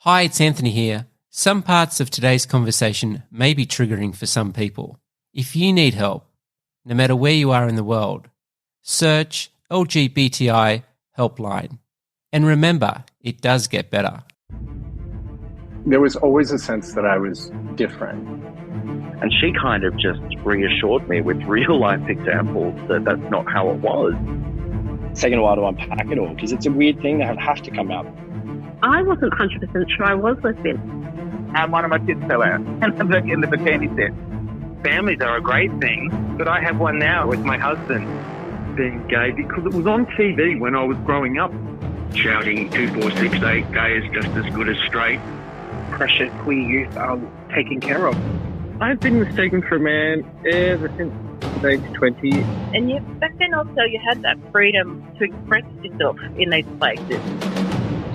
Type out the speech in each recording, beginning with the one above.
Hi, it's Anthony here. Some parts of today's conversation may be triggering for some people. If you need help, no matter where you are in the world, search LGBTI Helpline. And remember, it does get better. There was always a sense that I was different. And she kind of just reassured me with real-life examples that that's not how it was. It's taken a while to unpack it all because it's a weird thing that have to come out. I wasn't 100% sure I was lesbian. And one of my kids fell out in the bikini set. Families are a great thing, but I have one now with my husband being gay because it was on TV when I was growing up. Shouting 2468 gay is just as good as straight. Precious queer youth are taken care of. I've been mistaken for a man ever since age 20. And yet back then also you had that freedom to express yourself in these places.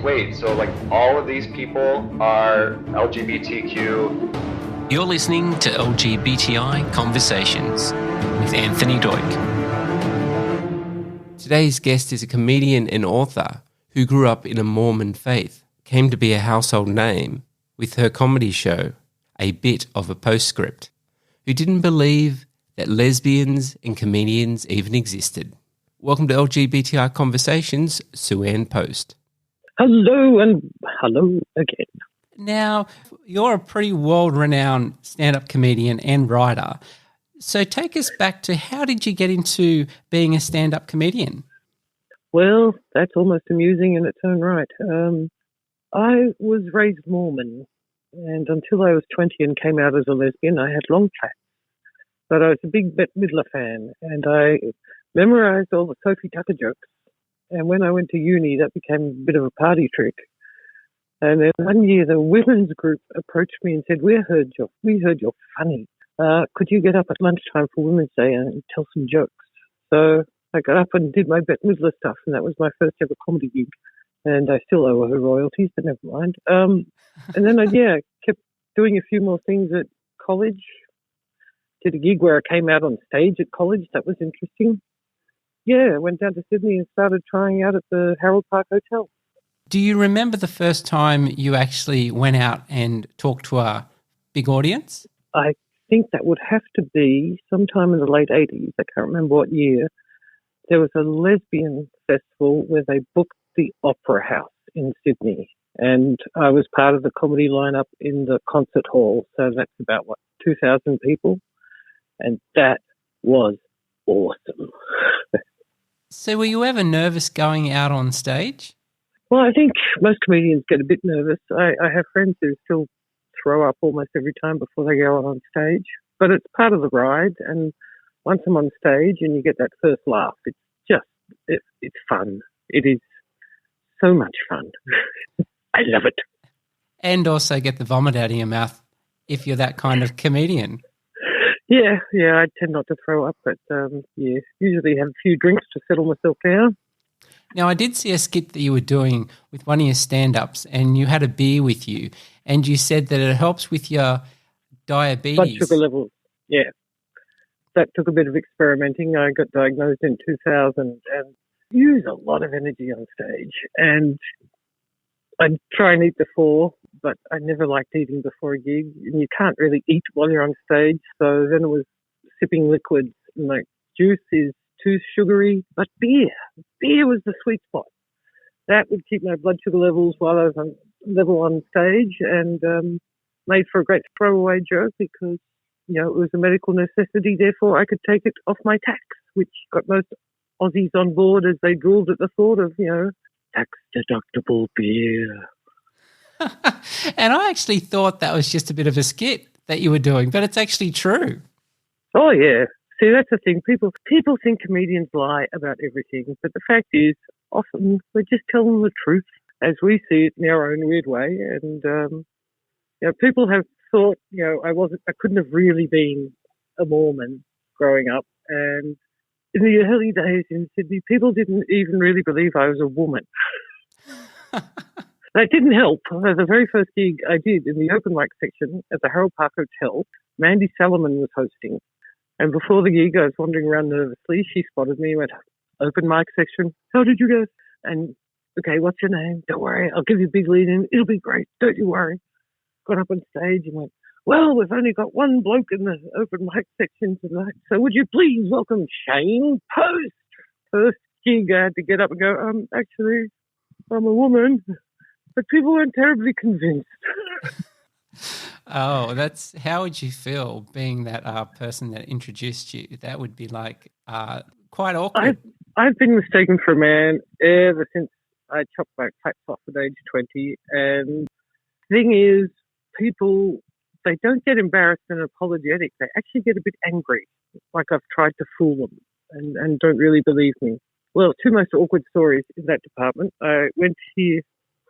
Wait, so like all of these people are LGBTQ? You're listening to LGBTI Conversations with Anthony Doig. Today's guest is a comedian and author who grew up in a Mormon faith, came to be a household name with her comedy show, A Bit of a Postscript, who didn't believe that lesbians and comedians even existed. Welcome to LGBTI Conversations, Sue-Ann Post. Hello and hello again. Now, you're a pretty world-renowned stand-up comedian and writer. So take us back to how did you get into being a stand-up comedian? Well, that's almost amusing in its own right. I was raised Mormon, and until I was 20 and came out as a lesbian, I had long plaits. But I was a big Bette Midler fan, and I memorized all the Sophie Tucker jokes. And when I went to uni, that became a bit of a party trick. And then one year, the women's group approached me and said, "We heard you're funny. Could you get up at lunchtime for Women's Day and tell some jokes?" So I got up and did my Bette Midler stuff, and that was my first ever comedy gig. And I still owe her royalties, but never mind. And then I kept doing a few more things at college. Did a gig where I came out on stage at college. That was interesting. Yeah, went down to Sydney and started trying out at the Harold Park Hotel. Do you remember the first time you actually went out and talked to a big audience? I think that would have to be sometime in the late 80s. I can't remember what year. There was a lesbian festival where they booked the Opera House in Sydney. And I was part of the comedy lineup in the concert hall. So that's about, 2,000 people? And that was awesome. So were you ever nervous going out on stage? Well, I think most comedians get a bit nervous. I have friends who still throw up almost every time before they go on stage. But it's part of the ride. And once I'm on stage and you get that first laugh, it's fun. It is so much fun. I love it. And also get the vomit out of your mouth if you're that kind of comedian. Yeah, I tend not to throw up, but usually have a few drinks to settle myself down. Now, I did see a skit that you were doing with one of your stand-ups and you had a beer with you and you said that it helps with your diabetes. Blood sugar levels, yeah. That took a bit of experimenting. I got diagnosed in 2000 and use a lot of energy on stage. And I'd try and eat before, but I never liked eating before a gig. And you can't really eat while you're on stage. So then it was sipping liquids. And like juice is too sugary, but beer was the sweet spot. That would keep my blood sugar levels while I was on stage and made for a great throwaway joke because, it was a medical necessity. Therefore, I could take it off my tax, which got most Aussies on board as they drooled at the thought of, tax-deductible beer. And I actually thought that was just a bit of a skit that you were doing, but it's actually true. Oh, yeah. See, that's the thing. People think comedians lie about everything, but the fact is, often we're just telling the truth as we see it in our own weird way. And, people have thought, I couldn't have really been a Mormon growing up. And in the early days in Sydney, people didn't even really believe I was a woman. That didn't help. The very first gig I did in the open mic section at the Harold Park Hotel, Mandy Salomon was hosting. And before the gig, I was wandering around nervously. She spotted me and went, "Open mic section, how did you go?" And okay, what's your name? Don't worry, I'll give you a big lead in. It'll be great. Don't you worry. Got up on stage and went, well, we've only got one bloke in the open mic section tonight, so would you please welcome Shane Post? First gig, I had to get up and go, actually, I'm a woman, but people weren't terribly convinced. Oh, how would you feel being that person that introduced you? That would be like quite awkward. I've been mistaken for a man ever since I chopped my plaits off at age 20. And the thing is, people, they don't get embarrassed and apologetic. They actually get a bit angry, like I've tried to fool them and don't really believe me. Well, two most awkward stories in that department. I went here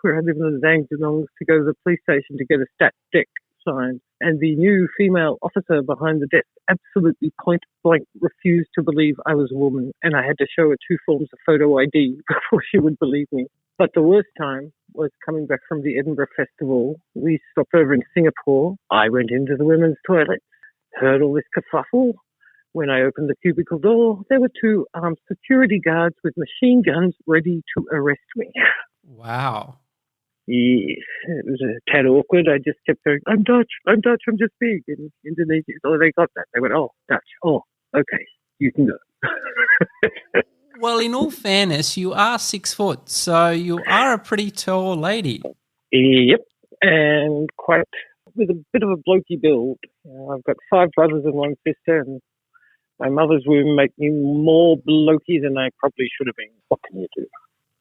where I live in the Dandenongs to go to the police station to get a stat dec signed, and the new female officer behind the desk absolutely point blank refused to believe I was a woman, and I had to show her 2 forms of photo ID before she would believe me. But the worst time was coming back from the Edinburgh Festival. We stopped over in Singapore. I went into the women's toilet, heard all this kerfuffle. When I opened the cubicle door, there were 2 armed security guards with machine guns ready to arrest me. Wow. Yes, it was a tad awkward. I just kept going, I'm Dutch, I'm just big in Indonesia. So they got that. They went, oh, Dutch, oh, okay, you can go. Well, in all fairness, you are 6 foot, so you are a pretty tall lady. Yep, and quite with a bit of a blokey build. I've got 5 brothers and 1 sister, and my mother's womb make me more blokey than I probably should have been. What can you do?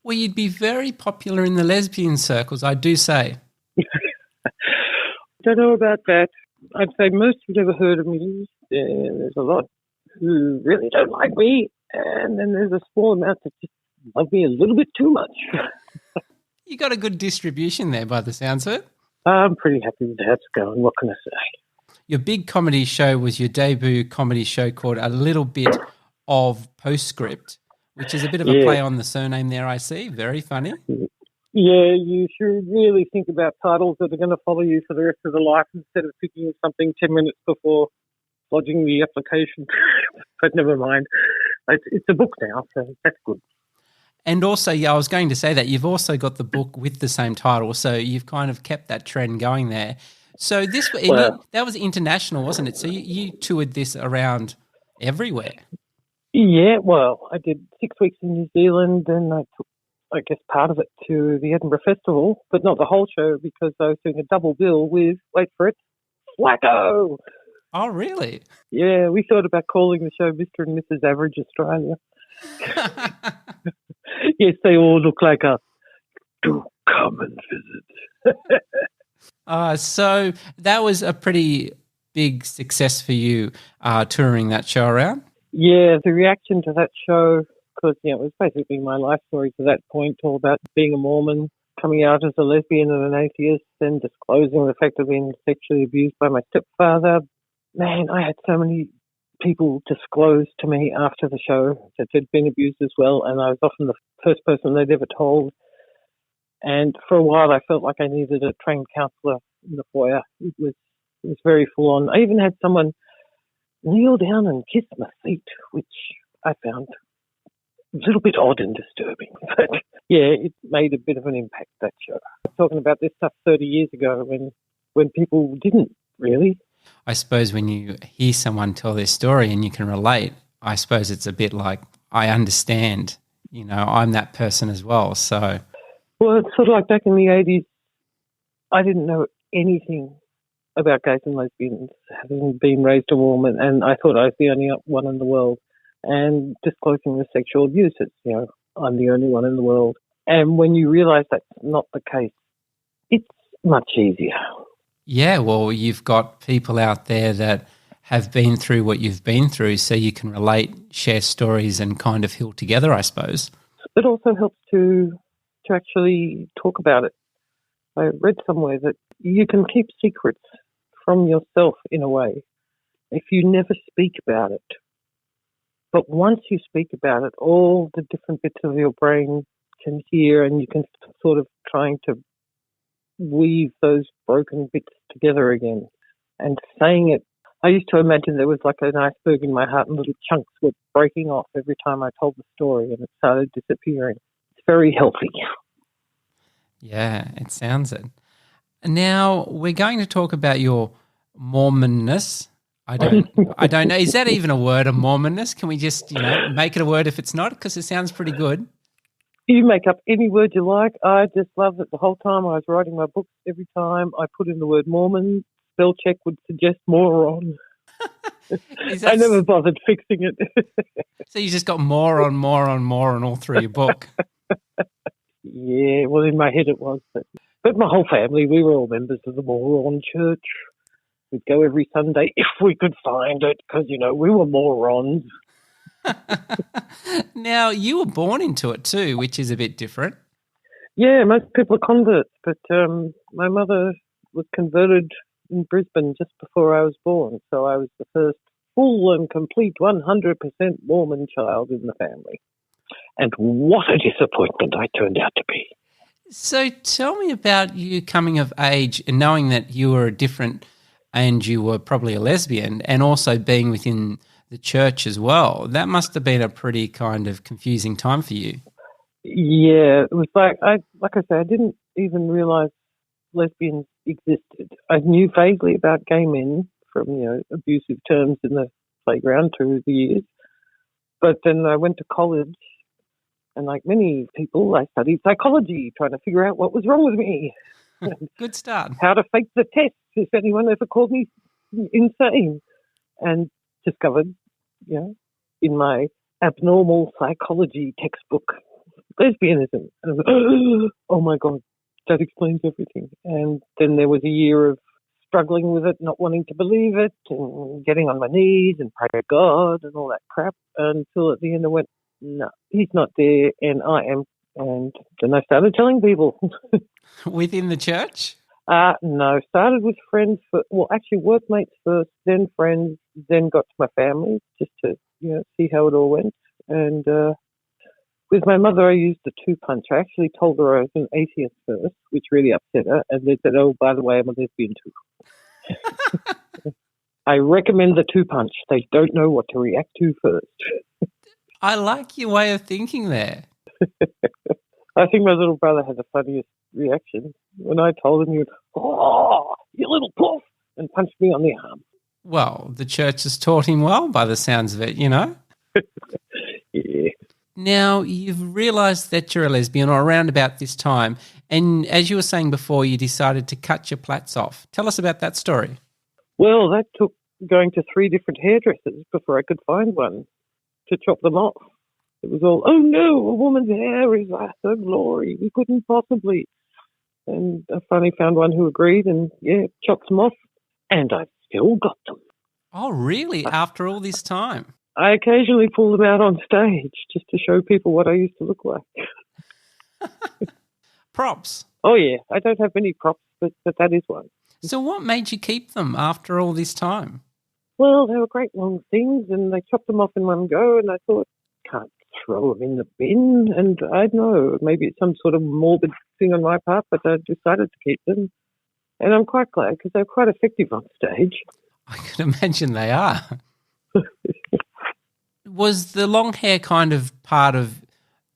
Well, you'd be very popular in the lesbian circles, I do say. Don't know about that. I'd say most have never heard of me. There's a lot who really don't like me, and then there's a small amount that just love me a little bit too much. You got a good distribution there by the sounds of it. I'm pretty happy with how it's going. What can I say? Your big comedy show was your debut comedy show called A Little Bit of Postscript, which is a bit of a play on the surname there, I see. Very funny. Yeah, you should really think about titles that are going to follow you for the rest of the life instead of thinking of something 10 minutes before lodging the application. But never mind. It's a book now, so that's good. And also, I was going to say that you've also got the book with the same title, so you've kind of kept that trend going there. So that was international, wasn't it? So you toured this around everywhere. Yeah, well, I did 6 weeks in New Zealand, and I took, I guess, part of it to the Edinburgh Festival, but not the whole show because I was doing a double bill with, wait for it, Flacco. Oh, really? Yeah, we thought about calling the show Mr. and Mrs. Average Australia. Yes, they all look like us. Do come and visit. So that was a pretty big success for you touring that show around? Yeah, the reaction to that show, because it was basically my life story to that point, all about being a Mormon, coming out as a lesbian and an atheist, then disclosing the fact of being sexually abused by my stepfather. Man, I had so many people disclose to me after the show that they'd been abused as well, and I was often the first person they'd ever told. And for a while, I felt like I needed a trained counsellor in the foyer. It was very full on. I even had someone kneel down and kiss my feet, which I found a little bit odd and disturbing. But yeah, it made a bit of an impact, that show. I'm talking about this stuff 30 years ago when people didn't really. I suppose when you hear someone tell their story and you can relate, I suppose it's a bit like, I understand, I'm that person as well. So, well, it's sort of like back in the 80s, I didn't know anything about gays and lesbians, having been raised a woman, and I thought I was the only one in the world. And disclosing the sexual abuse, I'm the only one in the world. And when you realise that's not the case, it's much easier. Yeah, well, you've got people out there that have been through what you've been through, so you can relate, share stories and kind of heal together, I suppose. It also helps to actually talk about it. I read somewhere that you can keep secrets from yourself in a way if you never speak about it. But once you speak about it, all the different bits of your brain can hear, and you can sort of trying to weave those broken bits together again. And saying it, I used to imagine there was like an iceberg in my heart and little chunks were breaking off every time I told the story and it started disappearing. It's very healthy. Yeah, it sounds it. Now, we're going to talk about your Mormonness. I don't know. Is that even a word, a Mormonness? Can we just, make it a word if it's not? Because it sounds pretty good. You make up any word you like. I just love it. The whole time I was writing my books, every time I put in the word Mormon, spell check would suggest moron. I never bothered fixing it. So you just got moron all through your book. Yeah, well, in my head it was. But my whole family, we were all members of the Moron Church. We'd go every Sunday if we could find it because, we were morons. Now, you were born into it too, which is a bit different. Yeah, most people are converts, but my mother was converted in Brisbane just before I was born, so I was the first full and complete 100% Mormon child in the family. And what a disappointment I turned out to be. So tell me about you coming of age and knowing that you were different and you were probably a lesbian and also being within the church as well. That must have been a pretty kind of confusing time for you. Yeah, it was like I said, I didn't even realise lesbians existed. I knew vaguely about gay men from, abusive terms in the playground through the years. But then I went to college and like many people, I studied psychology, trying to figure out what was wrong with me. Good start. How to fake the test if anyone ever called me insane. And discovered, in my abnormal psychology textbook, lesbianism. And I was like, oh my God, that explains everything. And then there was a year of struggling with it, not wanting to believe it, and getting on my knees and pray to God and all that crap until at the end I went, no, he's not there and I am. And then I started telling people. Within the church? No, started with friends, actually workmates first, then friends, then got to my family just to, see how it all went. And with my mother, I used the two-punch. I actually told her I was an atheist first, which really upset her. And they said, oh, by the way, I'm a lesbian too. I recommend the two-punch. They don't know what to react to first. I like your way of thinking there. I think my little brother had the funniest reaction. When I told him, he went, oh, you little poof, and punched me on the arm. Well, the church has taught him well by the sounds of it, Yeah. Now, you've realised that you're a lesbian or around about this time, and as you were saying before, you decided to cut your plaits off. Tell us about that story. Well, that took going to 3 different hairdressers before I could find one to chop them off. It was all, oh no, a woman's hair is her glory. We couldn't possibly. And I finally found one who agreed and, chopped them off. And I've still got them. Oh, really? After all this time? I occasionally pull them out on stage just to show people what I used to look like. Props? Oh, yeah. I don't have many props, but that is one. So what made you keep them after all this time? Well, they were great long things, and they chopped them off in one go, and I thought, can't throw them in the bin. And I don't know, maybe it's some sort of morbid thing on my part, but I decided to keep them. And I'm quite glad because they're quite effective on stage. I can imagine they are. Was the long hair kind of part of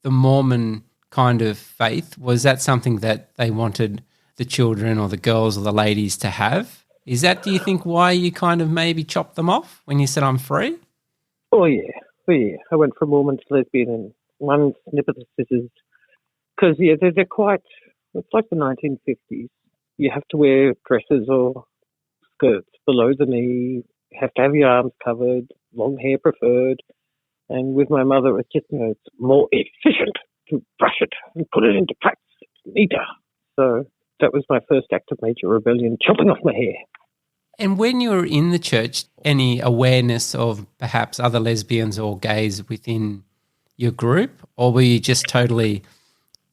the Mormon kind of faith? Was that something that they wanted the children or the girls or the ladies to have? Is that, do you think, why you kind of maybe chopped them off when you said I'm free? Oh, yeah. I went from Mormon to lesbian in one snip of the scissors. Because, they're quite, it's like the 1950s. You have to wear dresses or skirts below the knee, have to have your arms covered, long hair preferred. And with my mother, it's just, it's more efficient to brush it and put it into practice. It's neater. So that was my first act of major rebellion, chopping off my hair. And when you were in the church, any awareness of perhaps other lesbians or gays within your group, or were you just totally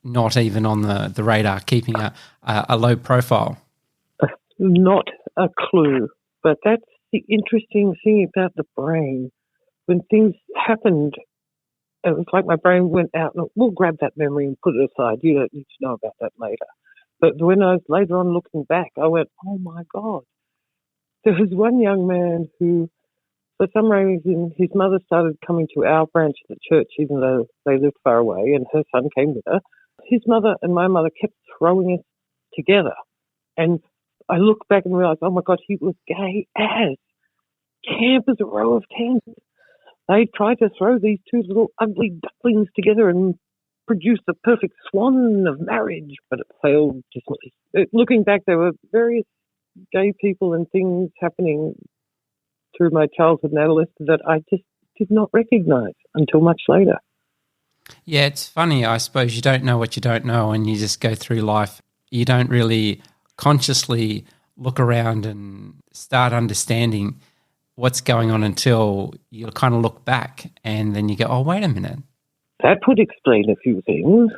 not even on the radar, keeping a low profile? Not a clue. But that's the interesting thing about the brain. When things happened, it was like my brain went out, and we'll grab that memory and put it aside. You don't need to know about that later. But when I was later on looking back, I went, oh, my God. There was one young man who, for some reason, his mother started coming to our branch of the church, even though they lived far away, and her son came with her. his mother and my mother kept throwing us together. And I look back and realize, oh my God, he was gay as camp as a row of tents. They tried to throw these two little ugly ducklings together and produce the perfect swan of marriage, but it failed dismally. Looking back, there were various gay people and things happening through my childhood and adolescence that I just did not recognise until much later. Yeah, it's funny. I suppose you don't know what you don't know, and you just go through life. You don't really consciously look around and start understanding what's going on until you kind of look back, and then you go, oh, wait a minute. That would explain a few things.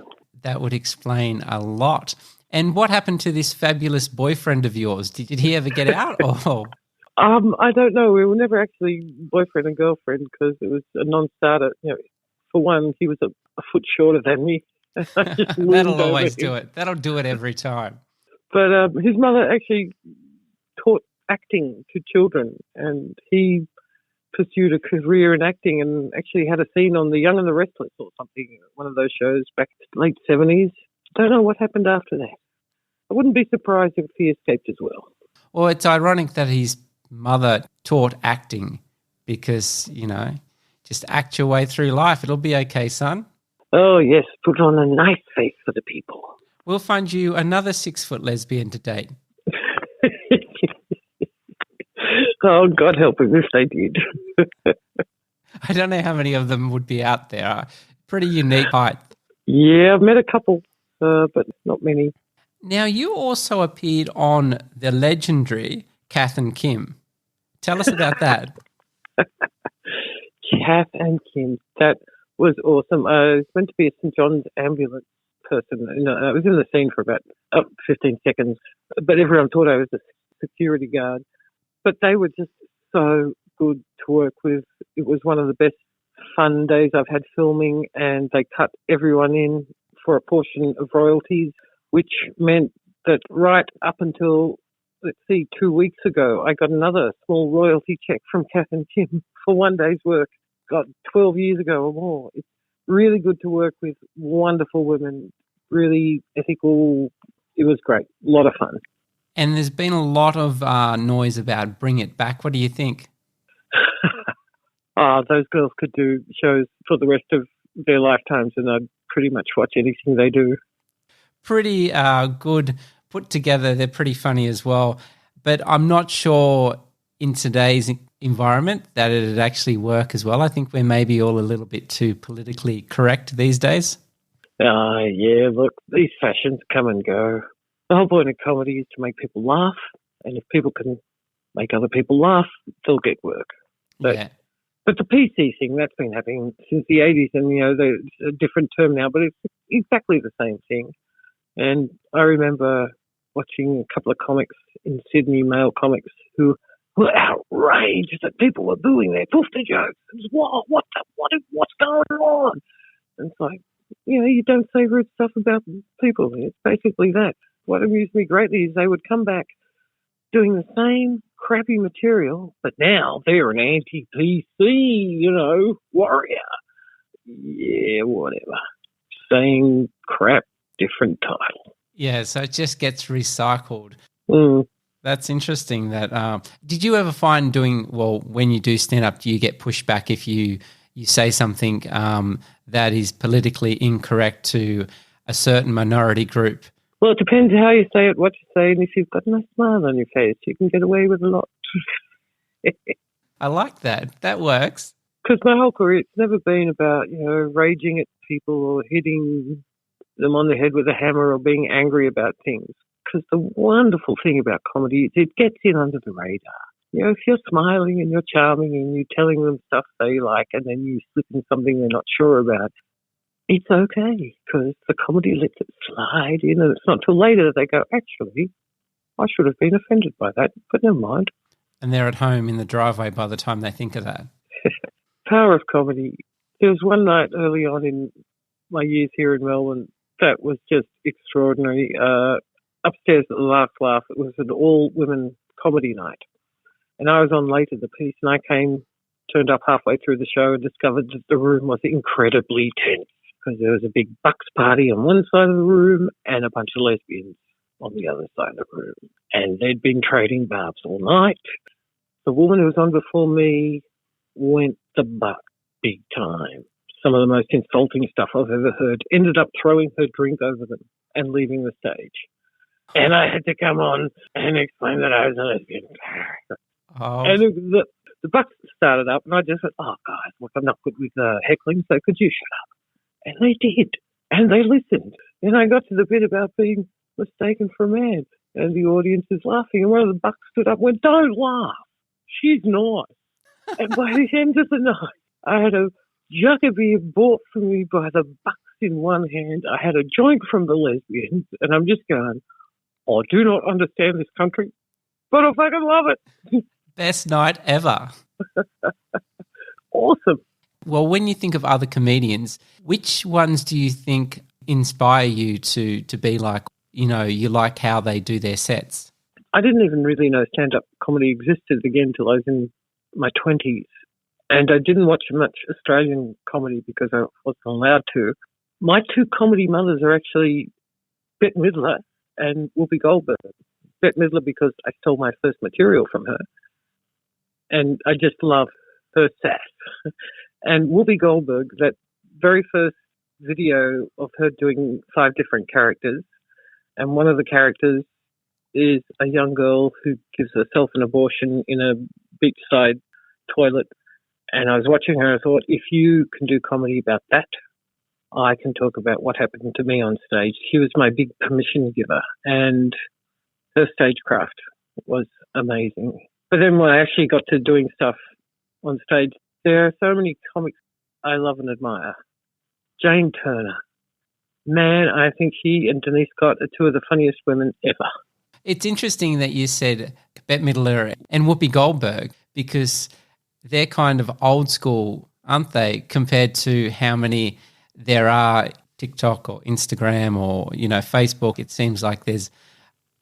That would explain a lot. And what happened to this fabulous boyfriend of yours? Did he ever get out? Or? I don't know. We were never actually boyfriend and girlfriend because it was a non-starter. You know, for one, he was a foot shorter than me. That'll always do it. That'll do it every time. But his mother actually taught acting to children, and he pursued a career in acting and actually had a scene on The Young and the Restless or something, one of those shows back in the late 70s. Don't know what happened after that. I wouldn't be surprised if he escaped as well. Well, it's ironic that his mother taught acting because, you know, just act your way through life. It'll be okay, son. Oh, yes. Put on a nice face for the people. We'll find you another 6-foot lesbian to date. Oh, God help him if they did. I don't know how many of them would be out there. Pretty unique height. Yeah, I've met a couple, but not many. Now, you also appeared on the legendary Kath and Kim. Tell us about that. Kath and Kim, that was awesome. I was meant to be a St. John's ambulance person. I was in the scene for about 15 seconds, but everyone thought I was a security guard. But they were just so good to work with. It was one of the best fun days I've had filming, and they cut everyone in for a portion of royalties, which meant that right up until, 2 weeks ago, I got another small royalty check from Kath and Kim for one day's work. Got 12 years ago or more. It's really good to work with wonderful women, really ethical. It was great. A lot of fun. And there's been a lot of noise about Bring It Back. What do you think? Those girls could do shows for the rest of their lifetimes, and I'd pretty much watch anything they do. Pretty good put together. They're pretty funny as well. But I'm not sure in today's environment that it'd actually work as well. I think we're maybe all a little bit too politically correct these days. Yeah, look, these fashions come and go. The whole point of comedy is to make people laugh, and if people can make other people laugh, they'll get work. Yeah. But the PC thing, that's been happening since the 80s, and, there's a different term now, but it's exactly the same thing. And I remember watching a couple of comics in Sydney, male comics, who were outraged that people were booing their poofter jokes. It was, what's going on? And it's like, you don't say rude stuff about people. It's basically that. What amused me greatly is they would come back doing the same crappy material, but now they're an anti-PC, warrior. Yeah, whatever. Same crap, different title. Yeah, so it just gets recycled. Mm. That's interesting. That did you ever find when you do stand up, do you get pushback if you say something that is politically incorrect to a certain minority group? Well, it depends how you say it, what you say, and if you've got a nice smile on your face, you can get away with a lot. I like that. That works. Because my whole career, it's never been about, raging at people or hitting them on the head with a hammer or being angry about things. Because the wonderful thing about comedy is it gets in under the radar. If you're smiling and you're charming and you're telling them stuff they like and then you slip in something they're not sure about, it's okay because the comedy lets it slide in, and it's not till later that they go, actually, I should have been offended by that, but never mind. And they're at home in the driveway by the time they think of that. Power of comedy. There was one night early on in my years here in Melbourne that was just extraordinary. Upstairs at the Last Laugh, it was an all-women comedy night. And I was on late at the piece, and I turned up halfway through the show and discovered that the room was incredibly tense. because there was a big bucks party on one side of the room and a bunch of lesbians on the other side of the room. And they'd been trading barbs all night. The woman who was on before me went the buck big time. Some of the most insulting stuff I've ever heard. Ended up throwing her drink over them and leaving the stage. And I had to come on and explain that I was a lesbian. Oh. And the bucks started up, and I just went, "Oh, guys, look, I'm not good with heckling, so could you shut up?" And they did, and they listened. And I got to the bit about being mistaken for a man, and the audience is laughing, and one of the bucks stood up and went, "Don't laugh. She's nice." And by the end of the night, I had a jug of beer bought for me by the bucks in one hand. I had a joint from the lesbians, and I'm just going, I do not understand this country, but I fucking love it. Best night ever. Awesome. Well, when you think of other comedians, which ones do you think inspire you to be like, you know, you like how they do their sets? I didn't even really know stand-up comedy existed again until I was in my 20s. And I didn't watch much Australian comedy because I wasn't allowed to. My two comedy mothers are actually Bette Midler and Whoopi Goldberg. Bette Midler because I stole my first material from her. And I just love her sass. And Whoopi Goldberg, that very first video of her doing 5 different characters, and one of the characters is a young girl who gives herself an abortion in a beachside toilet. And I was watching her and I thought, if you can do comedy about that, I can talk about what happened to me on stage. She was my big permission giver, and her stagecraft was amazing. But then when I actually got to doing stuff on stage, there are so many comics I love and admire. Jane Turner. Man, I think she and Denise Scott are two of the funniest women ever. It's interesting that you said Bette Midler and Whoopi Goldberg because they're kind of old school, aren't they, compared to how many there are TikTok or Instagram or, you know, Facebook. It seems like there's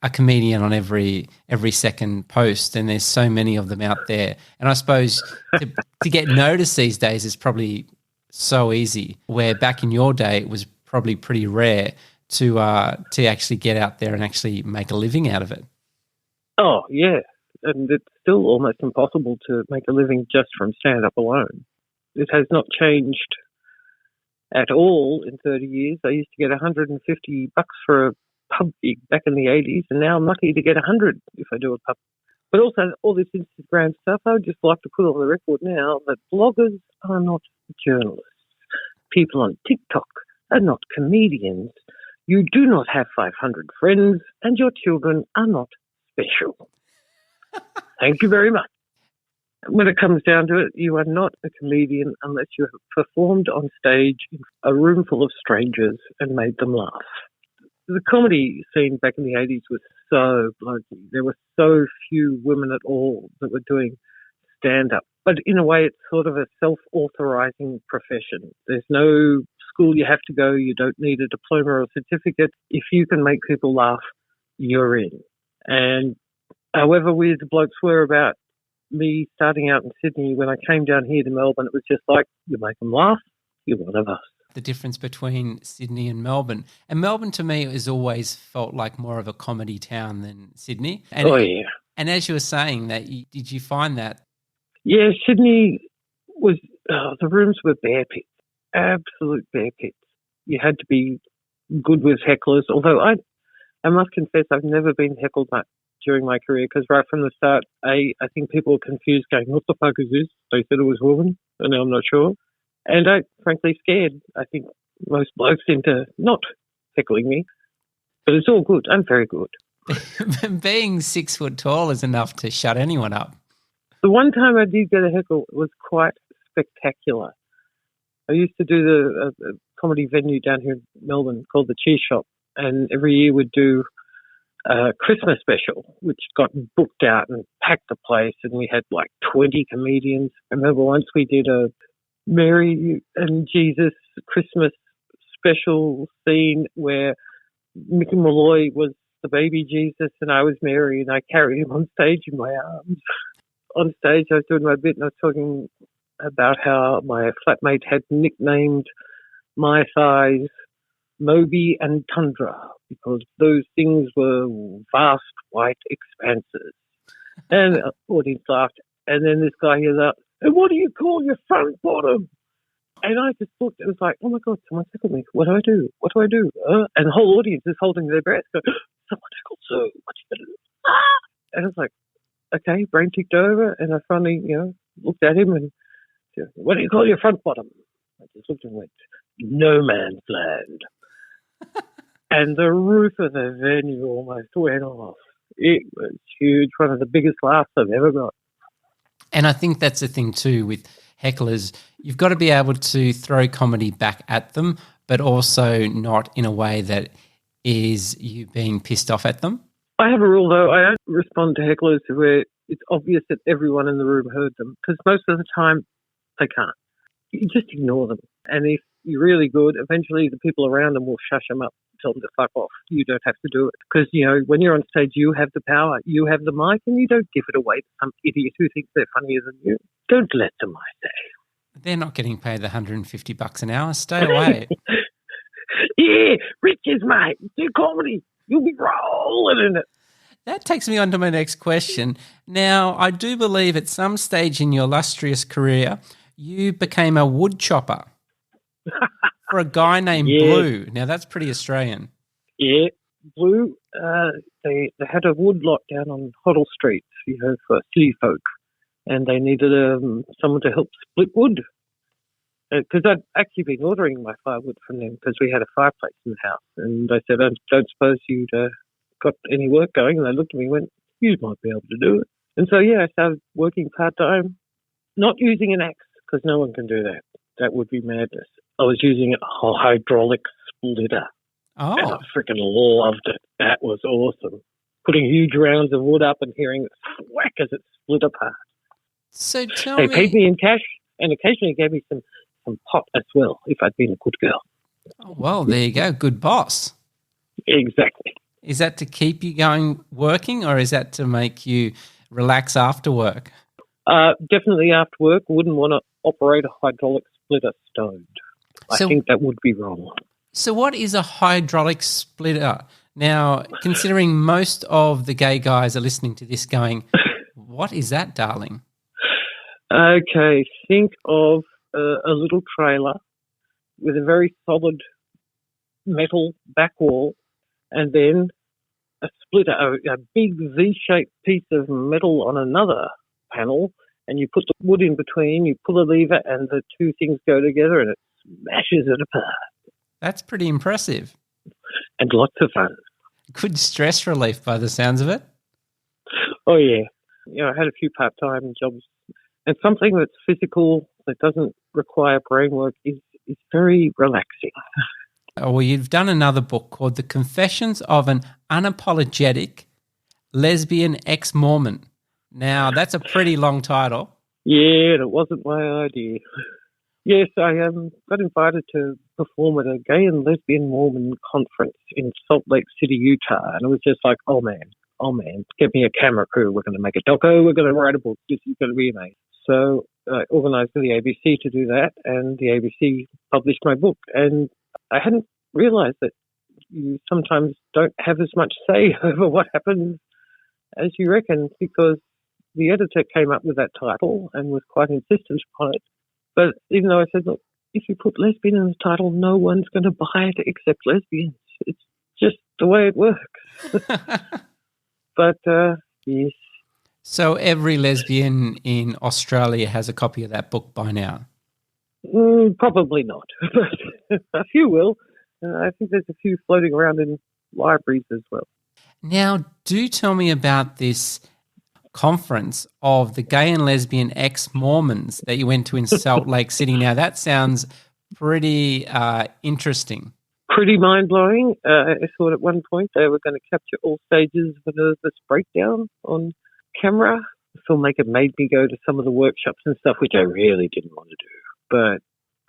a comedian on every second post, and there's so many of them out there. And I suppose to get noticed these days is probably so easy, where back in your day it was probably pretty rare to actually get out there and actually make a living out of it. Oh, yeah. And it's still almost impossible to make a living just from stand-up alone. It has not changed at all in 30 years. I used to get $150 for a pub gig back in the 80s, and now I'm lucky to get 100 if I do a pub. But also all this Instagram stuff, I would just like to put on the record now that bloggers are not journalists. People on TikTok are not comedians. You do not have 500 friends, and your children are not special. Thank you very much. When it comes down to it, you are not a comedian unless you have performed on stage in a room full of strangers and made them laugh. The comedy scene back in the 80s was so blokey. There were so few women at all that were doing stand-up. But in a way, it's sort of a self-authorizing profession. There's no school you have to go. You don't need a diploma or a certificate. If you can make people laugh, you're in. And however weird the blokes were about me starting out in Sydney, when I came down here to Melbourne, it was just like, you make them laugh, you're one of us. The difference between Sydney and Melbourne. And Melbourne to me has always felt like more of a comedy town than Sydney. And, oh, yeah. And as you were saying that, did you find that? Yeah, Sydney was, the rooms were bear pits, absolute bear pits. You had to be good with hecklers, although I must confess I've never been heckled much during my career, because right from the start, I think people were confused going, what the fuck is this? They said it was a woman, and now I'm not sure. And I frankly scared. I think most blokes into not heckling me, but it's all good. I'm very good. Being 6 foot tall is enough to shut anyone up. The one time I did get a heckle was quite spectacular. I used to do a comedy venue down here in Melbourne called the Cheese Shop, and every year we'd do a Christmas special, which got booked out and packed the place, and we had like 20 comedians. I remember once we did a Mary and Jesus Christmas special scene where Mickey Malloy was the baby Jesus and I was Mary, and I carried him on stage in my arms. On stage, I was doing my bit and I was talking about how my flatmate had nicknamed my size Moby and Tundra, because those things were vast white expanses. And the audience laughed. And then this guy hears out, and what do you call your front bottom? And I just thought, it was like, oh my God, someone tickled me. What do I do? What do I do? And the whole audience is holding their breath, going, someone tickled Sue. What you going to do? Ah! And I was like, okay, brain ticked over. And I finally, looked at him and said, what do you call your front bottom? I just looked and went, no man's land. And the roof of the venue almost went off. It was huge, one of the biggest laughs I've ever got. And I think that's the thing too with hecklers. You've got to be able to throw comedy back at them, but also not in a way that is you being pissed off at them. I have a rule, though. I don't respond to hecklers where it's obvious that everyone in the room heard them, because most of the time they can't. You just ignore them. And if you're really good, eventually the people around them will shush them up, tell them to fuck off. You don't have to do it. Because, when you're on stage, you have the power, you have the mic, and you don't give it away to some idiot who thinks they're funnier than you. Don't let them, I say. They're not getting paid the $150 an hour. Stay away. Yeah, riches, mate. Do comedy. You'll be rolling in it. That takes me on to my next question. Now, I do believe at some stage in your illustrious career, you became a wood chopper for a guy named Blue. Now, that's pretty Australian. Yeah, Blue, they had a wood lot down on Hoddle Street, for city folk, and they needed someone to help split wood. Because I'd actually been ordering my firewood from them because we had a fireplace in the house. And I said, I don't suppose you'd got any work going? And they looked at me and went, you might be able to do it. And so, I started working part-time, not using an axe, because no one can do that. That would be madness. I was using a hydraulic splitter. Oh. And I freaking loved it. That was awesome. Putting huge rounds of wood up and hearing it whack as it split apart. So tell me... They me... paid me in cash and occasionally gave me some pot as well, if I'd been a good girl. Oh, well, there you go. Good boss. Exactly. Is that to keep you going working, or is that to make you relax after work? Definitely after work. Wouldn't want to operate a hydraulic splitter stoned. I think that would be wrong. So what is a hydraulic splitter? Now, considering most of the gay guys are listening to this going, what is that, darling? Okay, think of a little trailer with a very solid metal back wall, and then a splitter, a big V-shaped piece of metal on another panel, and you put the wood in between, you pull a lever, and the two things go together, and it smashes it apart. That's pretty impressive. And lots of fun. Good stress relief by the sounds of it. Oh, yeah. I had a few part-time jobs, and something that's physical, that doesn't require brain work, is very relaxing. Oh, well, you've done another book called The Confessions of an Unapologetic Lesbian Ex-Mormon. Now, that's a pretty long title. Yeah, it wasn't my idea. Yes, I got invited to perform at a gay and lesbian Mormon conference in Salt Lake City, Utah, and it was just like, oh man, get me a camera crew. We're going to make a doco. We're going to write a book. This is going to be amazing. So I organised for the ABC to do that, and the ABC published my book. And I hadn't realised that you sometimes don't have as much say over what happens as you reckon, because the editor came up with that title and was quite insistent upon it. But even though I said, look, if you put lesbian in the title, no one's going to buy it except lesbians. It's just the way it works. But, yes. So every lesbian in Australia has a copy of that book by now? Probably not, but a few will. I think there's a few floating around in libraries as well. Now, do tell me about this conference of the gay and lesbian ex-Mormons that you went to in Salt Lake City. Now, that sounds pretty interesting. Pretty mind-blowing. I thought at one point they were going to capture all stages of a nervous breakdown on camera. The filmmaker made me go to some of the workshops and stuff, which I really didn't want to do. But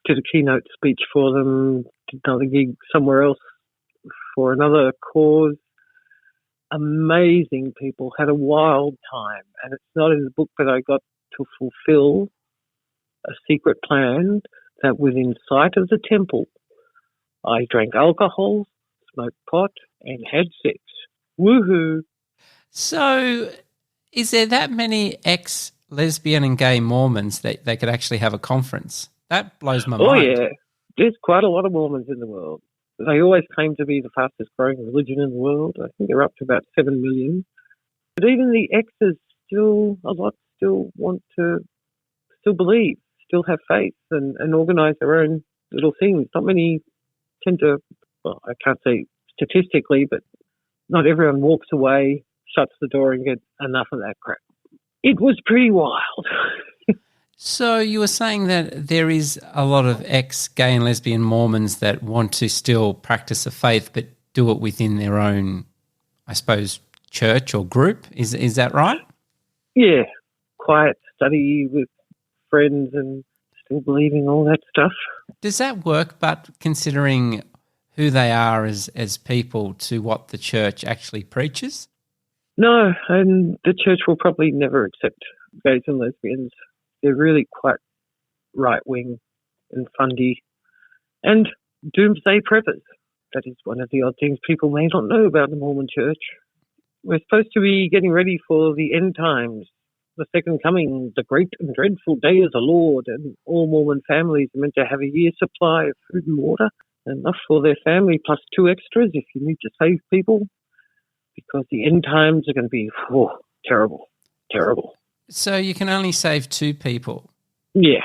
did a keynote speech for them, did another gig somewhere else for another cause. Amazing people, had a wild time. And it's not in the book, but I got to fulfill a secret plan that within sight of the temple I drank alcohol, smoked pot, and had sex. Woohoo! So is there that many ex-lesbian and gay Mormons that they could actually have a conference? That blows my mind. Oh, yeah. There's quite a lot of Mormons in the world. They always claim to be the fastest growing religion in the world. I think they're up to about 7 million. But even the exes still want to still believe, still have faith and organise their own little things. Not many tend to, well, I can't say statistically, but not everyone walks away, shuts the door and gets enough of that crap. It was pretty wild. So you were saying that there is a lot of ex-gay and lesbian Mormons that want to still practice a faith but do it within their own, I suppose, church or group. Is that right? Yeah. Quiet study with friends and still believing all that stuff. Does that work, but considering who they are as people to what the church actually preaches? No, and the church will probably never accept gays and lesbians. They're really quite right-wing and fundy and doomsday preppers. That is one of the odd things people may not know about the Mormon church. We're supposed to be getting ready for the end times, the second coming, the great and dreadful day of the Lord, and all Mormon families are meant to have a year's supply of food and water, enough for their family plus 2 extras if you need to save people, because the end times are going to be terrible, terrible. So you can only save 2 people? Yeah.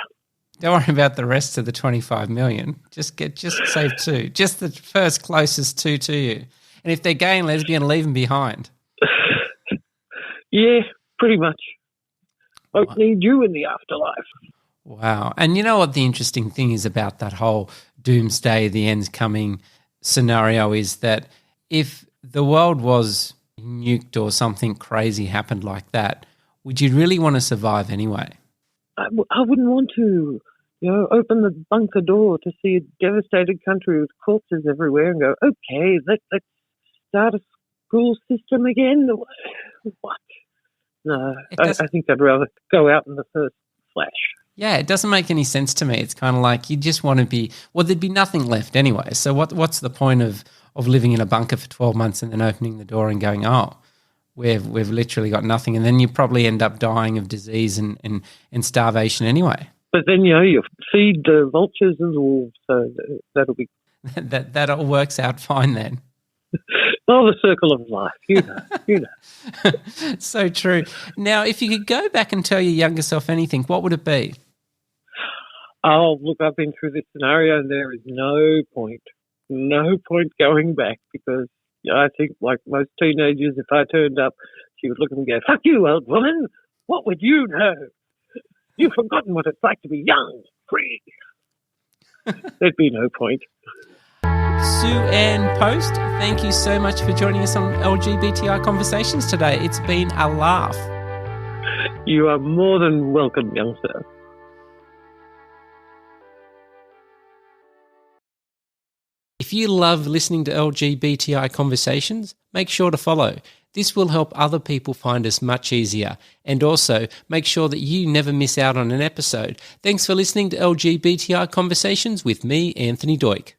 Don't worry about the rest of the 25 million. Just save 2. Just the first closest 2 to you. And if they're gay and lesbian, leave them behind. Yeah, pretty much. Won't need you in the afterlife. Wow. And you know what the interesting thing is about that whole doomsday, the end's coming scenario is that if the world was nuked or something crazy happened like that, would you really want to survive anyway? I wouldn't want to, open the bunker door to see a devastated country with corpses everywhere and go, okay, let's start a school system again. What? No, I think I'd rather go out in the first flash. Yeah, it doesn't make any sense to me. It's kind of like you just want to be, well, there'd be nothing left anyway. So what's the point of living in a bunker for 12 months and then opening the door and going, oh, we've literally got nothing, and then you probably end up dying of disease and starvation anyway. But then, you feed the vultures and wolves, so that'll be... that all works out fine then. Oh, the circle of life, you know. So true. Now, if you could go back and tell your younger self anything, what would it be? Oh, look, I've been through this scenario and there is no point going back because I think, like most teenagers, if I turned up, she would look at me and go, fuck you, old woman. What would you know? You've forgotten what it's like to be young, free. There'd be no point. Sue Ann Post, thank you so much for joining us on LGBTI Conversations today. It's been a laugh. You are more than welcome, young sir. If you love listening to LGBTI Conversations, make sure to follow. This will help other people find us much easier. And also, make sure that you never miss out on an episode. Thanks for listening to LGBTI Conversations with me, Anthony Doik.